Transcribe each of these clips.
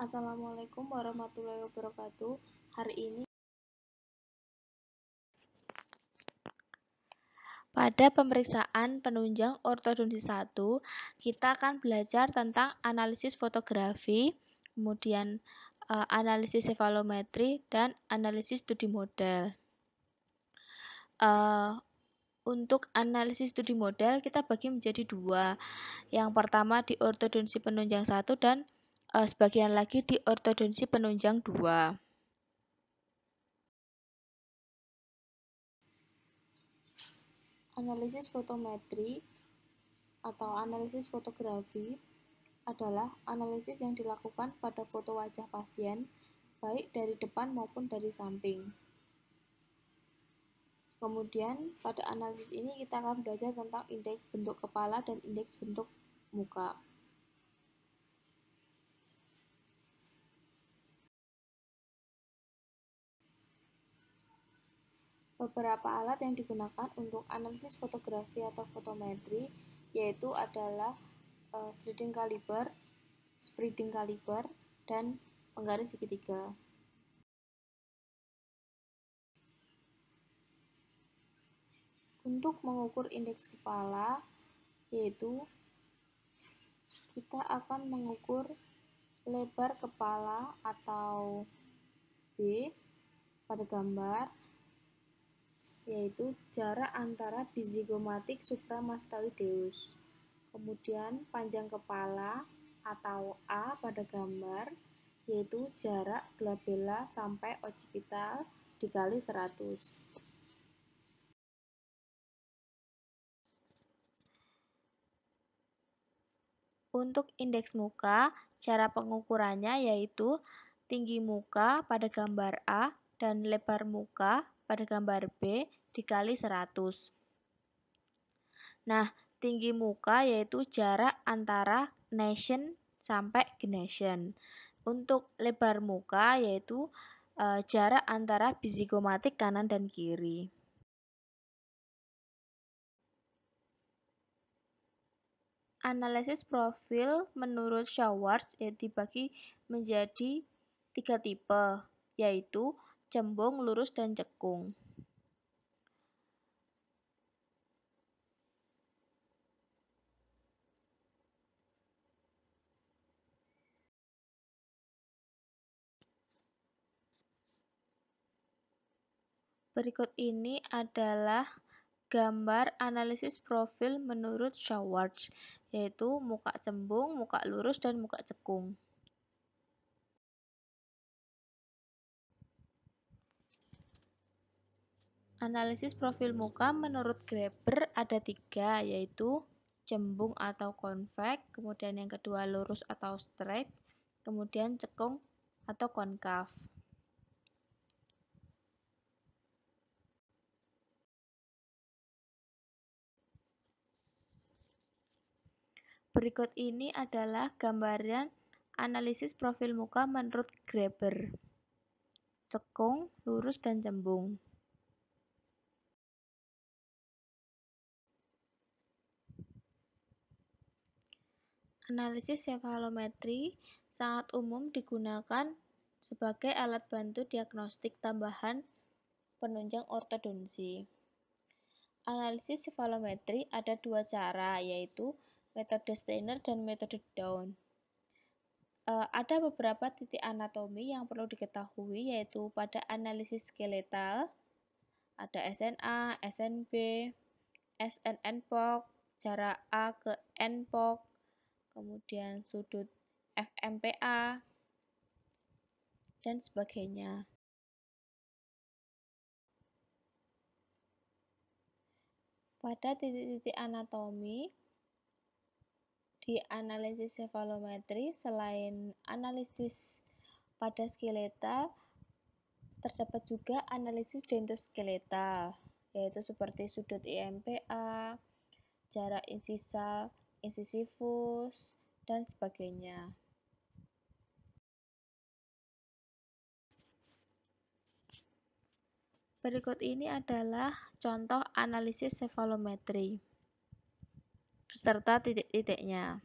Assalamualaikum warahmatullahi wabarakatuh. Hari ini pada pemeriksaan penunjang ortodonsi 1, kita akan belajar tentang analisis fotografi, kemudian analisis sefalometri, dan analisis studi model. Untuk analisis studi model kita bagi menjadi dua. Yang pertama di ortodonsi penunjang 1 dan sebagian lagi di ortodonsi penunjang 2. Analisis fotometri atau analisis fotografi adalah analisis yang dilakukan pada foto wajah pasien, baik dari depan maupun dari samping. Kemudian, pada analisis ini kita akan belajar tentang indeks bentuk kepala dan indeks bentuk muka. Beberapa alat yang digunakan untuk analisis fotografi atau fotometri yaitu adalah sliding caliper, spreading caliper, dan penggaris segitiga. Untuk mengukur indeks kepala, yaitu kita akan mengukur lebar kepala atau B pada gambar, yaitu jarak antara bizigomatik supramastoideus. Kemudian panjang kepala atau A pada gambar, yaitu jarak glabella sampai occipital dikali 100. Untuk indeks muka, cara pengukurannya yaitu tinggi muka pada gambar A dan lebar muka pada gambar B dikali 100. Nah, tinggi muka yaitu jarak antara gnation sampai gnation. Untuk lebar muka yaitu jarak antara bizigomatik kanan dan kiri. Analisis profil menurut Schwartz dibagi menjadi 3 tipe, yaitu cembung, lurus, dan cekung. Berikut ini adalah gambar analisis profil menurut Schwartz, yaitu muka cembung, muka lurus, dan muka cekung. Analisis profil muka menurut Graeber ada 3, yaitu cembung atau konveks, kemudian yang kedua lurus atau straight, kemudian cekung atau konkav. Berikut ini adalah gambaran analisis profil muka menurut Graeber. Cekung, lurus, dan cembung. Analisis sefalometri sangat umum digunakan sebagai alat bantu diagnostik tambahan penunjang ortodonsi. Analisis sefalometri ada 2 cara, yaitu metode Steiner dan metode Down. Ada beberapa titik anatomi yang perlu diketahui, yaitu pada analisis skeletal, ada SNA, SNB, SNNPOC, jarak A ke NPOC, kemudian sudut FMPA, dan sebagainya. Pada titik-titik anatomi, di analisis sefalometri, selain analisis pada skeletal, terdapat juga analisis dentoskeletal, yaitu seperti sudut IMPA, jarak insisal, insisivus, dan sebagainya. Berikut ini adalah contoh analisis sefalometri beserta titik-titiknya.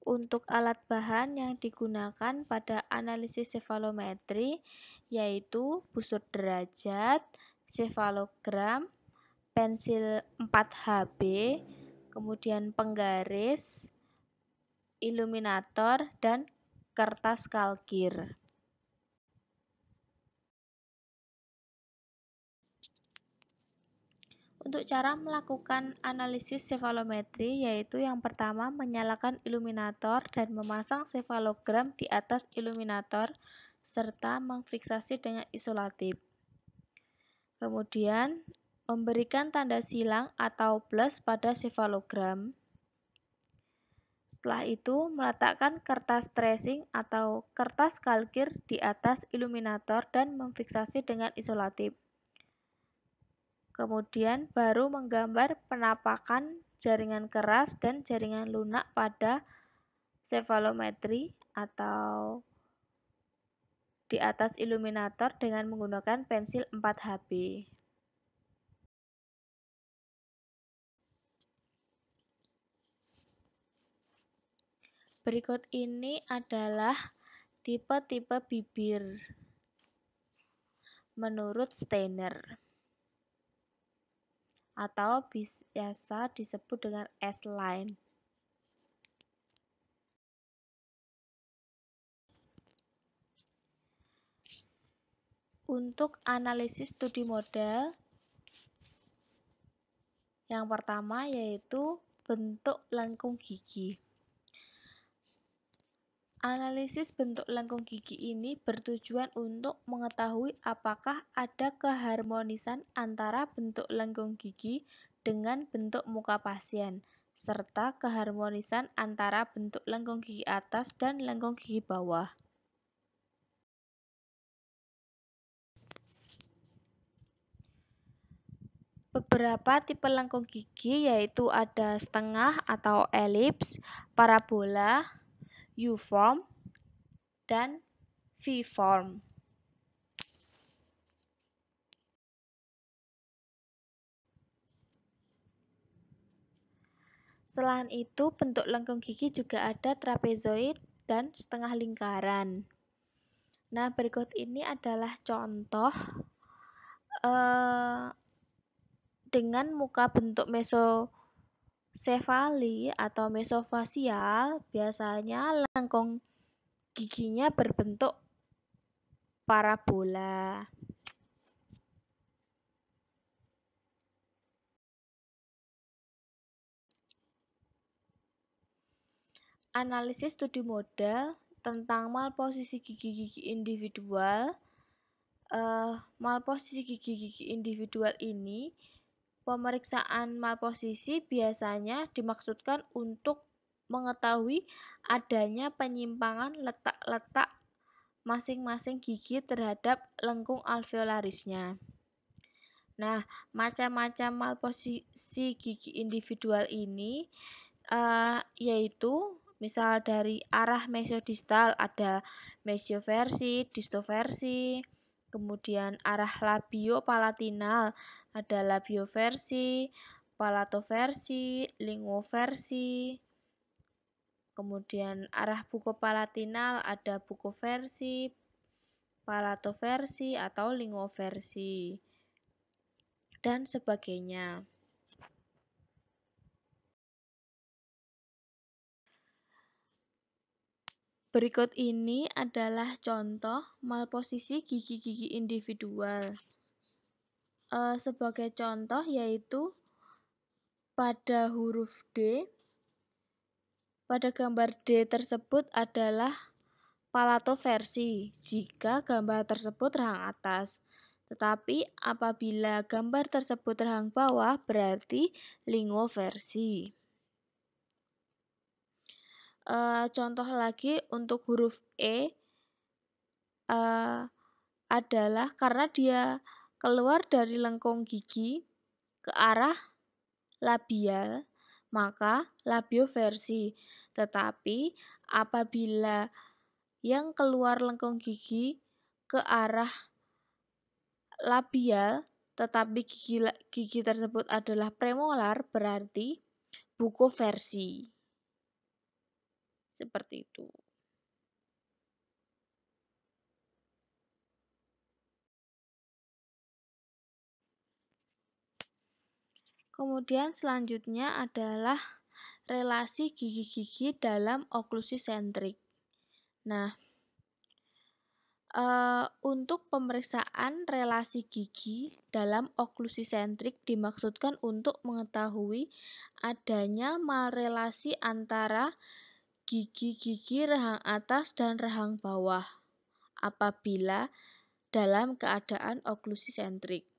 Untuk alat bahan yang digunakan pada analisis sefalometri yaitu busur derajat, sefalogram, pensil 4HB, kemudian penggaris, iluminator, dan kertas kalkir. Untuk cara melakukan analisis sefalometri yaitu yang pertama menyalakan iluminator dan memasang sefalogram di atas iluminator serta memfiksasi dengan isolatif. Kemudian memberikan tanda silang atau plus pada sefalogram. Setelah itu meletakkan kertas tracing atau kertas kalkir di atas iluminator dan memfiksasi dengan isolatif. Kemudian baru menggambar penampakan jaringan keras dan jaringan lunak pada sefalometri atau di atas iluminator dengan menggunakan pensil 4HB. Berikut ini adalah tipe-tipe bibir menurut Steiner atau biasa disebut dengan S-line. Untuk analisis studi model, yang pertama yaitu bentuk lengkung gigi. Analisis bentuk lengkung gigi ini bertujuan untuk mengetahui apakah ada keharmonisan antara bentuk lengkung gigi dengan bentuk muka pasien, serta keharmonisan antara bentuk lengkung gigi atas dan lengkung gigi bawah. Beberapa tipe lengkung gigi yaitu ada setengah atau elips, parabola, U-form, dan V-form. Selain itu, bentuk lengkung gigi juga ada trapezoid dan setengah lingkaran. Nah, berikut ini adalah contoh dengan muka bentuk mesosefali atau mesofasial, biasanya lengkung giginya berbentuk parabola. Analisis studi model tentang malposisi gigi-gigi individual. Malposisi gigi-gigi individual ini, pemeriksaan malposisi biasanya dimaksudkan untuk mengetahui adanya penyimpangan letak-letak masing-masing gigi terhadap lengkung alveolarisnya. Nah, macam-macam malposisi gigi individual ini yaitu misal dari arah mesodistal ada mesioversi, distoversi, kemudian arah labiopalatinal ada labioversi, palatoversi, linguoversi. Kemudian arah bukopalatinal ada bukoversi, palatoversi atau linguoversi, dan sebagainya. Berikut ini adalah contoh malposisi gigi-gigi individual. Sebagai contoh yaitu pada huruf D, pada gambar D tersebut adalah palatoversi jika gambar tersebut terhang atas. Tetapi apabila gambar tersebut terhang bawah berarti linguoversi. Contoh lagi untuk huruf E adalah karena dia keluar dari lengkung gigi ke arah labial, maka labioversi. Tetapi apabila yang keluar lengkung gigi ke arah labial, tetapi gigi tersebut adalah premolar, berarti bukoversi. seperti itu. Kemudian selanjutnya adalah relasi gigi-gigi dalam oklusi sentrik. Nah, untuk pemeriksaan relasi gigi dalam oklusi sentrik dimaksudkan untuk mengetahui adanya malrelasi antara gigi-gigi rahang atas dan rahang bawah apabila dalam keadaan oklusi sentrik.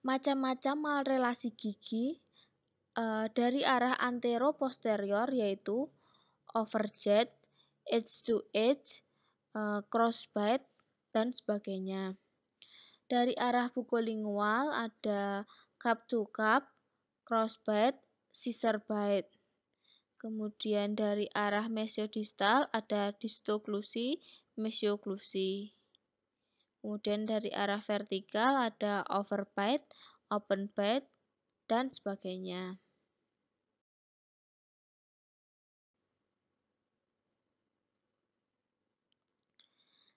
Macam-macam malrelasi gigi dari arah antero-posterior yaitu overjet, edge to edge, crossbite, dan sebagainya. Dari arah bukolingual ada cup to cup, crossbite, scissor bite. Kemudian dari arah mesiodistal ada distoklusi, mesioklusi. Kemudian dari arah vertikal ada overbite, open bite, dan sebagainya.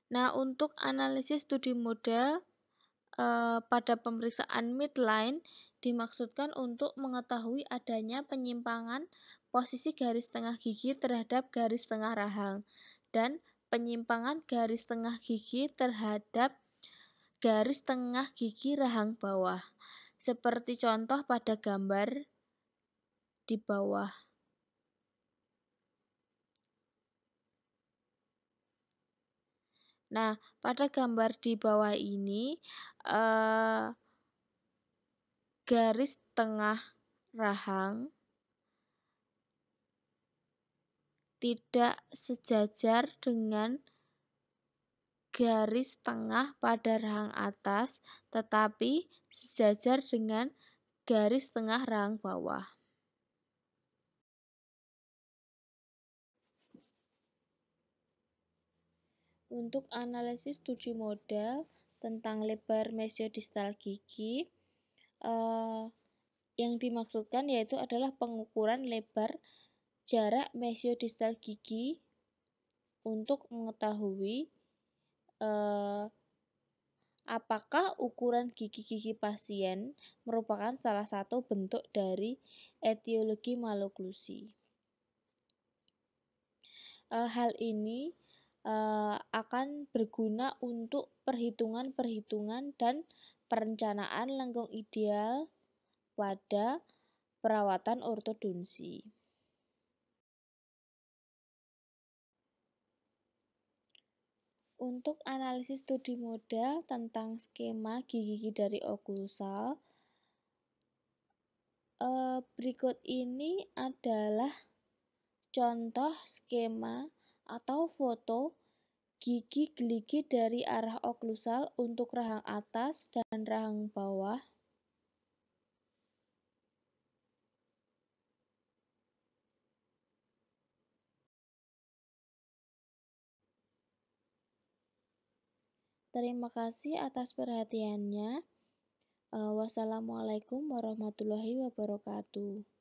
Nah, untuk analisis studi model pada pemeriksaan midline dimaksudkan untuk mengetahui adanya penyimpangan posisi garis tengah gigi terhadap garis tengah rahang dan penyimpangan garis tengah gigi terhadap garis tengah gigi rahang bawah, seperti contoh pada gambar di bawah. Nah, pada gambar di bawah ini garis tengah rahang tidak sejajar dengan garis tengah pada rahang atas, tetapi sejajar dengan garis tengah rahang bawah. Untuk analisis studi model tentang lebar mesiodistal gigi, yang dimaksudkan yaitu adalah pengukuran lebar jarak mesiodistal gigi untuk mengetahui apakah ukuran gigi-gigi pasien merupakan salah satu bentuk dari etiologi maloklusi. Hal ini akan berguna untuk perhitungan-perhitungan dan perencanaan lengkung ideal pada perawatan ortodonsi. Untuk analisis studi model tentang skema gigi-gigi dari oklusal, berikut ini adalah contoh skema atau foto gigi geligi dari arah oklusal untuk rahang atas dan rahang bawah. Terima kasih atas perhatiannya. Wassalamualaikum warahmatullahi wabarakatuh.